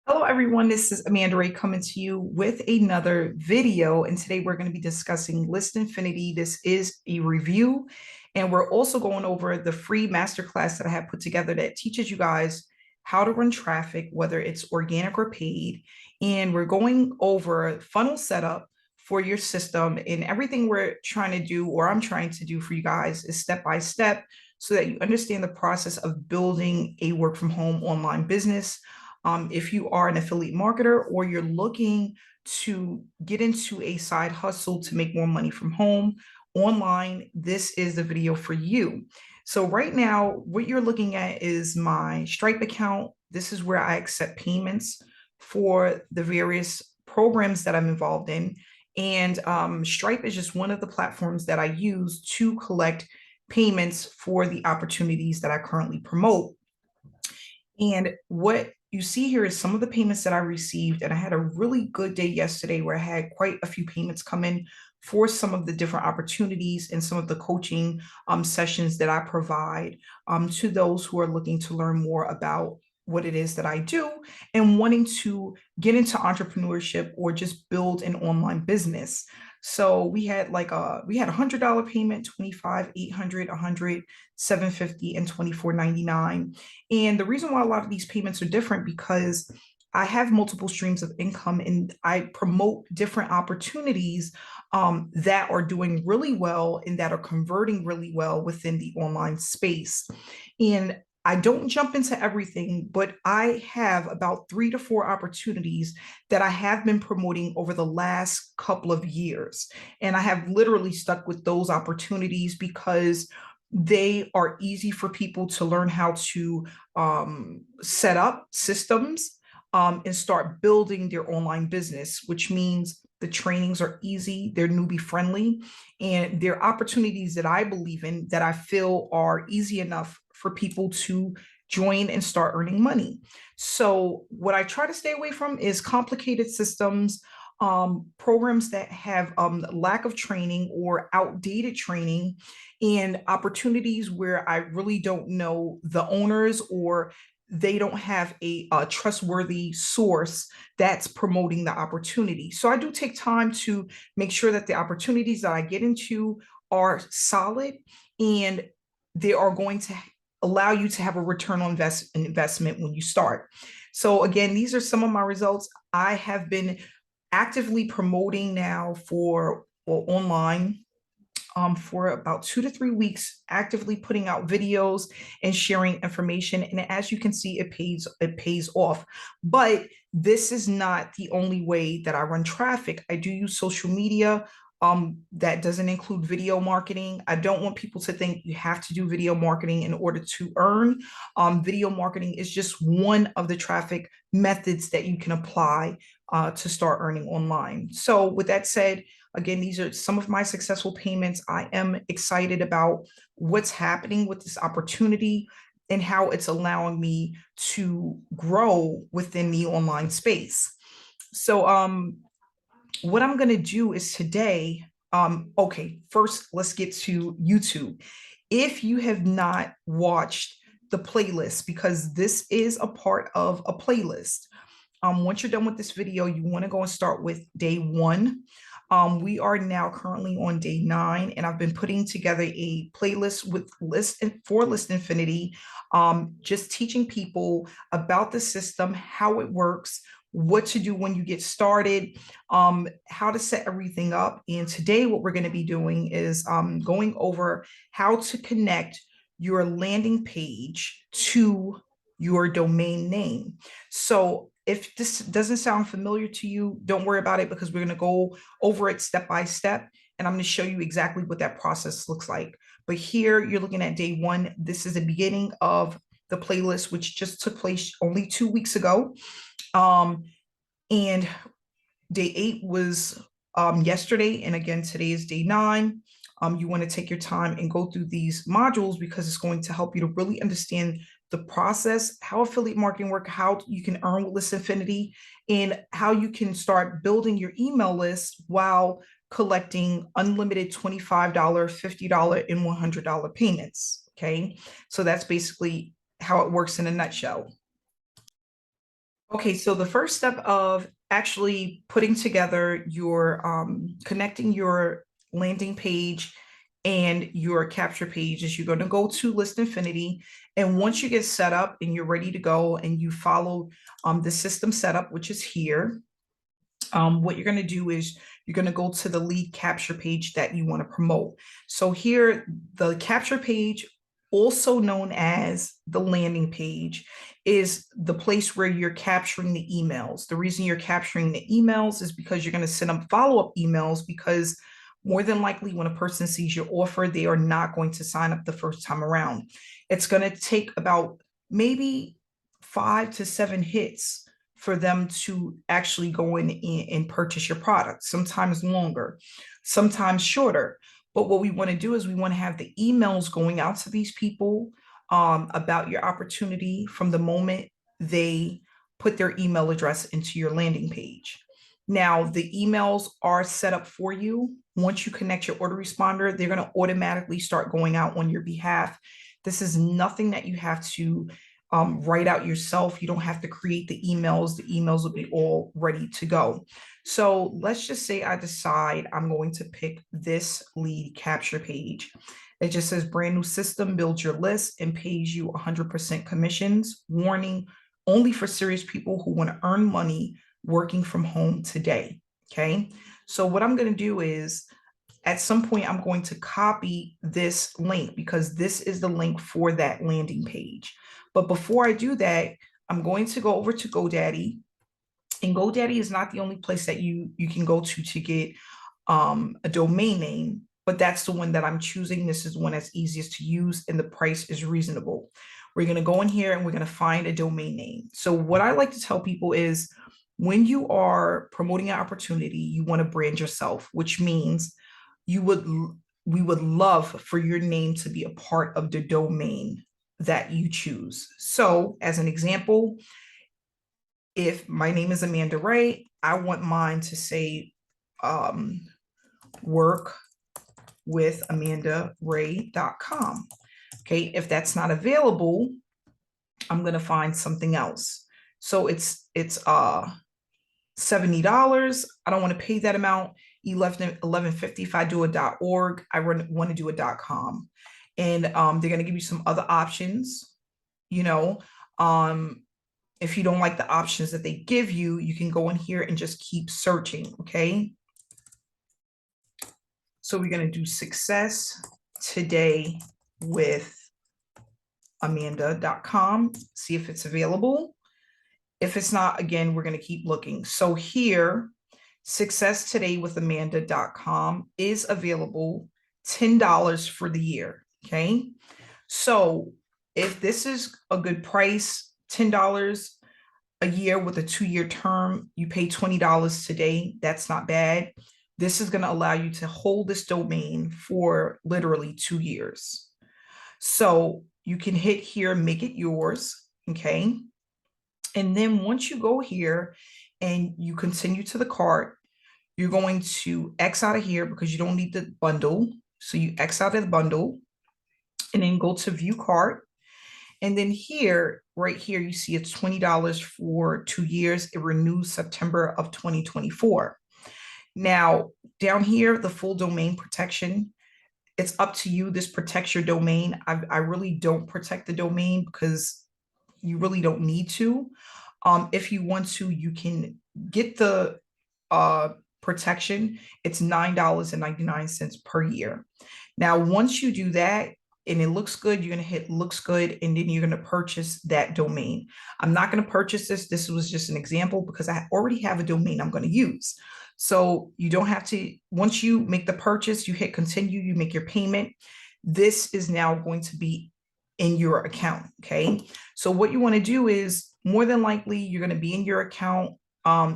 Hello, everyone. This is Amanda Ray coming to you with another video. And today we're going to be discussing List Infinity. This is a review. And we're also going over the free masterclass that I have put together that teaches you guys how to run traffic, whether it's organic or paid. And we're going over funnel setup for your system. And everything we're trying to do, or I'm trying to do for you guys, is step by step so that you understand the process of building a work from home online business. If you are an affiliate marketer or you're looking to get into a side hustle to make more money from home online, this is the video for you. So right now, what you're looking at is my Stripe account. This is where I accept payments for the various programs that I'm involved in. And Stripe is just one of the platforms that I use to collect payments for the opportunities that I currently promote. And what you see here is some of the payments that I received. And I had a really good day yesterday where I had quite a few payments come in for some of the different opportunities and some of the coaching sessions that I provide to those who are looking to learn more about what it is that I do and wanting to get into entrepreneurship or just build an online business. So we had $100 payment, 25, 800, 100, 750, and 24.99. And the reason why a lot of these payments are different because I have multiple streams of income and I promote different opportunities that are doing really well and that are converting really well within the online space. And I don't jump into everything, but I have about 3 to 4 opportunities that I have been promoting over the last couple of years. And I have literally stuck with those opportunities because they are easy for people to learn how to set up systems and start building their online business, which means the trainings are easy, they're newbie friendly, and they're opportunities that I believe in that I feel are easy enough for people to join and start earning money. So, what I try to stay away from is complicated systems, programs that have lack of training or outdated training, and opportunities where I really don't know the owners or they don't have a trustworthy source that's promoting the opportunity. So I do take time to make sure that the opportunities that I get into are solid and they are going to allow you to have a return on investment when you start. So again, these are some of my results. I have been actively promoting now for online for about 2 to 3 weeks, actively putting out videos and sharing information. And as you can see, it pays off. But this is not the only way that I run traffic. I do use social media. That doesn't include video marketing. I don't want people to think you have to do video marketing in order to earn. Video marketing is just one of the traffic methods that you can apply to start earning online. So with that said, again, these are some of my successful payments. I am excited about what's happening with this opportunity and how it's allowing me to grow within the online space. So what I'm going to do is today, okay, first let's get to YouTube. If you have not watched the playlist, because this is a part of a playlist, once you're done with this video, you want to go and start with day 1. We are now currently on day 9, and I've been putting together a playlist with List Infinity, just teaching people about the system, how it works, what to do when you get started, how to set everything up. And today, what we're going to be doing is going over how to connect your landing page to your domain name. So if this doesn't sound familiar to you, don't worry about it because we're going to go over it step by step. And I'm going to show you exactly what that process looks like. But here you're looking at day 1. This is the beginning of the playlist, which just took place only 2 weeks ago. And day 8 was yesterday. And again, today is day 9. You want to take your time and go through these modules because it's going to help you to really understand the process, how affiliate marketing works, how you can earn with List Infinity, and how you can start building your email list while collecting unlimited $25, $50, and $100 payments. Okay, so that's basically how it works in a nutshell. Okay, so the first step of actually putting together your connecting your landing page and your capture page is you're going to go to List Infinity. And once you get set up and you're ready to go and you follow the system setup, which is here, what you're going to do is you're going to go to the lead capture page that you want to promote. So here, the capture page, also known as the landing page, is the place where you're capturing the emails. The reason you're capturing the emails is because you're going to send them follow-up emails, because more than likely when a person sees your offer, they are not going to sign up the first time around. It's going to take about maybe 5 to 7 hits for them to actually go in and purchase your product, sometimes longer, sometimes shorter. But what we want to do is we want to have the emails going out to these people about your opportunity from the moment they put their email address into your landing page. Now, the emails are set up for you. Once you connect your autoresponder, they're going to automatically start going out on your behalf. This is nothing that you have to write out yourself. You don't have to create the emails. The emails will be all ready to go. So let's just say I decide I'm going to pick this lead capture page. It just says brand new system, build your list, and pays you 100% commissions. Warning, only for serious people who want to earn money working from home today. Okay. So what I'm going to do is at some point, I'm going to copy this link because this is the link for that landing page. But before I do that, I'm going to go over to GoDaddy. And GoDaddy is not the only place that you can go to get a domain name, but that's the one that I'm choosing. This is the one that's easiest to use and the price is reasonable. We're going to go in here and we're going to find a domain name. So what I like to tell people is when you are promoting an opportunity, you want to brand yourself, which means you would we would love for your name to be a part of the domain that you choose. So as an example, if my name is Amanda Ray, I want mine to say work with amandaray.com. Okay, if that's not available, I'm going to find something else. So it's $70. I don't want to pay that amount. $11.50 if I do a .org. I want to do a .com. And they're going to give you some other options. You know, if you don't like the options that they give you, you can go in here and just keep searching. Okay. So we're going to do success today with amanda.com. See if it's available. If it's not, again, we're going to keep looking. So here, Success Today with Amanda.com is available $10 for the year. Okay. So if this is a good price, $10 a year with a 2-year term, you pay $20 today. That's not bad. This is going to allow you to hold this domain for literally 2 years. So you can hit here, make it yours. Okay. And then once you go here and you continue to the cart, you're going to X out of here because you don't need the bundle. So you X out of the bundle and then go to view cart. And then here, right here, you see it's $20 for 2 years. It renews September of 2024. Now, down here, the full domain protection, it's up to you. This protects your domain. I really don't protect the domain because you really don't need to. If you want to, you can get the protection. It's $9.99 per year. Now, once you do that and it looks good, you're going to hit looks good, and then you're going to purchase that domain. I'm not going to purchase this. This was just an example because I already have a domain I'm going to use. So you don't have to, once you make the purchase, you hit continue, you make your payment. This is now going to be in your account. Okay. So what you want to do is more than likely you're going to be in your account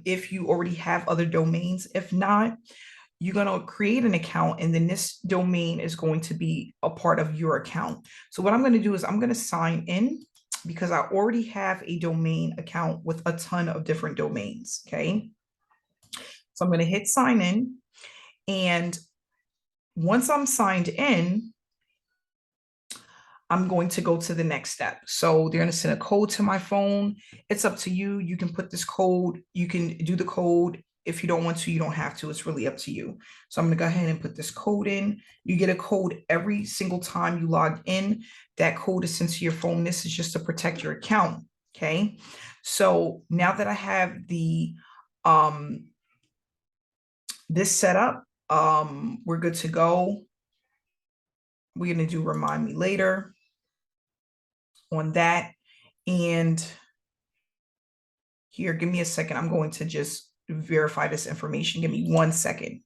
if you already have other domains. If not, you're going to create an account and then this domain is going to be a part of your account. So what I'm going to do is I'm going to sign in because I already have a domain account with a ton of different domains. Okay. So I'm going to hit sign in. And once I'm signed in, I'm going to go to the next step. So they're going to send a code to my phone. It's up to you. You can put this code, you can do the code. If you don't want to, you don't have to. It's really up to you. So I'm going to go ahead and put this code in. You get a code every single time you log in. That code is sent to your phone. This is just to protect your account. Okay. So now that I have the this set up, we're good to go. We're going to do remind me later on that. And here, give me a second. I'm going to just verify this information. Give me 1 second.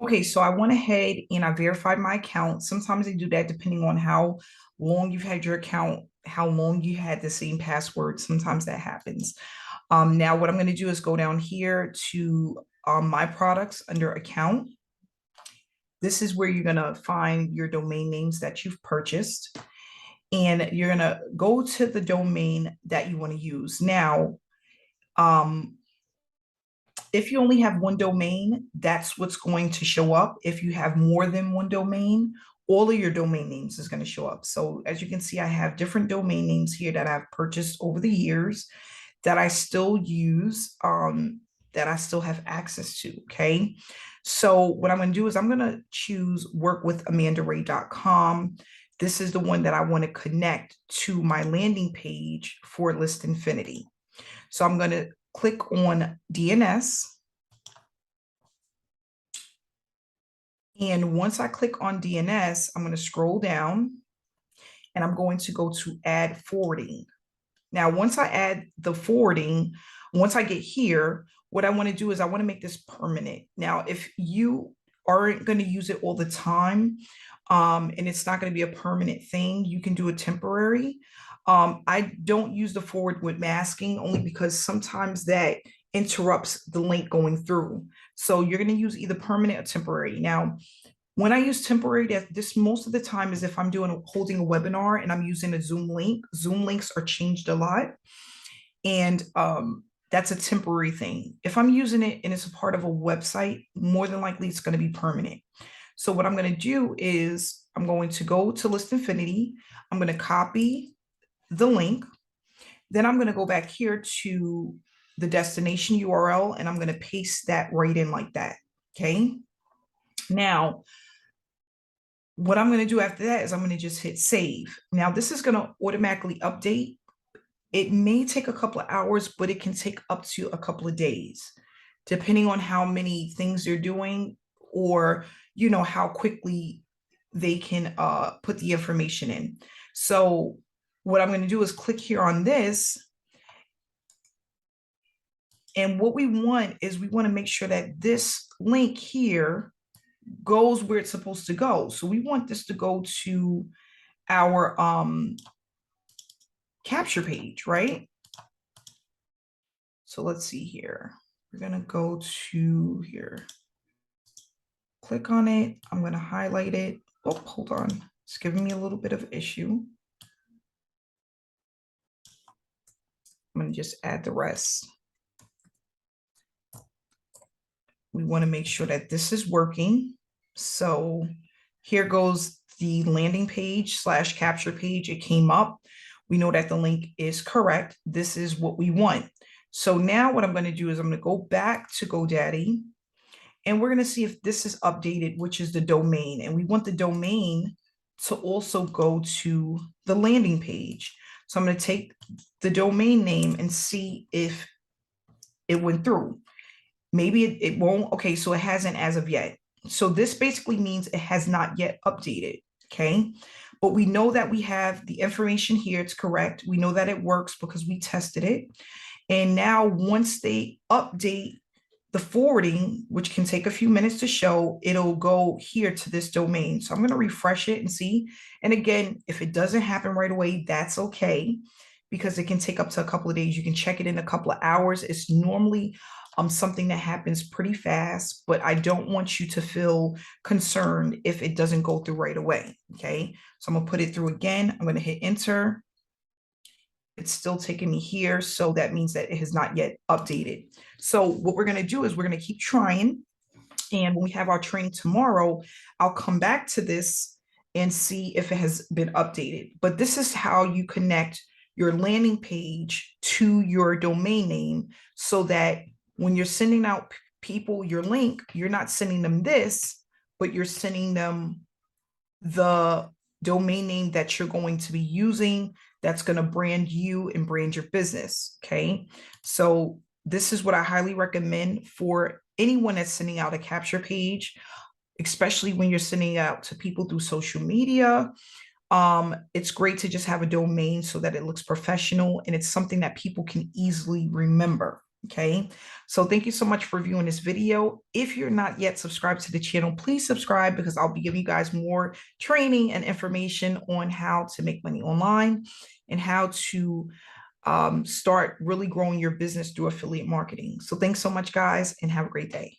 Okay, so I went ahead and I verified my account. Sometimes they do that depending on how long you've had your account, how long you had the same password. Sometimes that happens. Now, what I'm going to do is go down here to my products under account. This is where you're going to find your domain names that you've purchased. And you're going to go to the domain that you want to use. Now, if you only have one domain, that's what's going to show up. If you have more than one domain, all of your domain names is going to show up. So as you can see, I have different domain names here that I've purchased over the years that I still use, that I still have access to, okay? So what I'm going to do is I'm going to choose workwithamandaray.com. This is the one that I want to connect to my landing page for List Infinity. So I'm going to click on DNS. And once I click on DNS, I'm going to scroll down and I'm going to go to add forwarding. Now, once I add the forwarding, once I get here, what I want to do is I want to make this permanent. Now, if you aren't going to use it all the time, and it's not going to be a permanent thing, you can do a temporary. I don't use the forward with masking only because sometimes that interrupts the link going through. So you're going to use either permanent or temporary. Now, when I use temporary, this most of the time is if I'm holding a webinar and I'm using a Zoom link. Zoom links are changed a lot. And that's a temporary thing. If I'm using it and it's a part of a website, more than likely it's going to be permanent. So what I'm going to do is I'm going to go to List Infinity. I'm going to copy the link. Then I'm going to go back here to the destination URL and I'm going to paste that right in like that. Okay. Now, what I'm going to do after that is I'm going to just hit save. Now, this is going to automatically update. It may take a couple of hours, but it can take up to a couple of days, depending on how many things they're doing or, you know, how quickly they can put the information in. So what I'm going to do is click here on this. And what we want is we want to make sure that this link here goes where it's supposed to go. So we want this to go to our capture page, right? So let's see here. We're going to go to here. Click on it. I'm going to highlight it. Oh, hold on. It's giving me a little bit of issue. I'm going to just add the rest. We want to make sure that this is working. So here goes the landing page / capture page. It came up. We know that the link is correct. This is what we want. So now what I'm going to do is I'm going to go back to GoDaddy and we're going to see if this is updated, which is the domain. And we want the domain to also go to the landing page. So I'm going to take the domain name and see if it went through. Maybe it won't. Okay, so it hasn't as of yet. So this basically means it has not yet updated, okay? But we know that we have the information here. It's correct. We know that it works because we tested it. And now once they update the forwarding, which can take a few minutes to show, it'll go here to this domain. So I'm going to refresh it and see. And again, if it doesn't happen right away, that's okay, because it can take up to a couple of days. You can check it in a couple of hours. It's normally something that happens pretty fast, but I don't want you to feel concerned if it doesn't go through right away. Okay, so I'm gonna put it through again. I'm gonna hit enter. It's still taking me here, so that means that it has not yet updated. So what we're gonna do is we're gonna keep trying, and when we have our training tomorrow, I'll come back to this and see if it has been updated. But this is how you connect your landing page to your domain name so that when you're sending out people your link, you're not sending them this, but you're sending them the domain name that you're going to be using that's going to brand you and brand your business. Okay. So this is what I highly recommend for anyone that's sending out a capture page, especially when you're sending out to people through social media. It's great to just have a domain so that it looks professional and it's something that people can easily remember. Okay, so thank you so much for viewing this video. If you're not yet subscribed to the channel, please subscribe because I'll be giving you guys more training and information on how to make money online and how to start really growing your business through affiliate marketing. So thanks so much, guys, and have a great day.